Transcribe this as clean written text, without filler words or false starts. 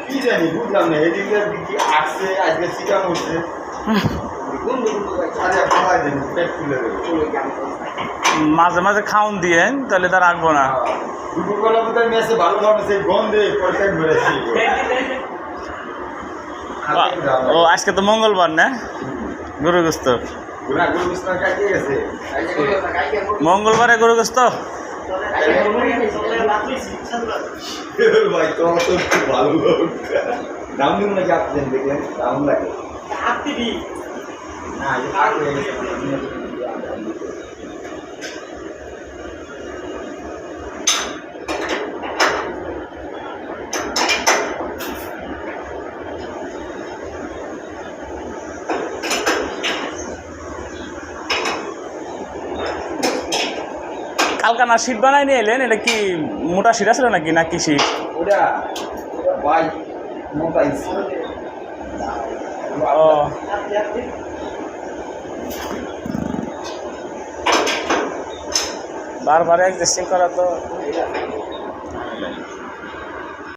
কি জানি বুঝলাম না এদিকে দিকে আসছে আজকে চিকা মরছে মাঝে মাঝে খাওন দিয়েন তাহলে তার রাখবো না। দুপুরবেলা বোধহয় মেসে ভালো ভাবে সেই গন্ধে পয়সা মেরেছি। ও আজকে তো মঙ্গলবার না, গরু গোস্ত মঙ্গলবারে গরু গোস্ত ভাই তোমার তো খুব ভালো দাম দিন নাকি আপনি দেখলেন দাম লাগে না কালকানা শীট বানাই নিয়ে এলেন, এটা কি মোটা শীট আসলে নাকি না কি শীট? ওটা ভাই মোটা ও বারবার অ্যাডজাস্টিং করা তো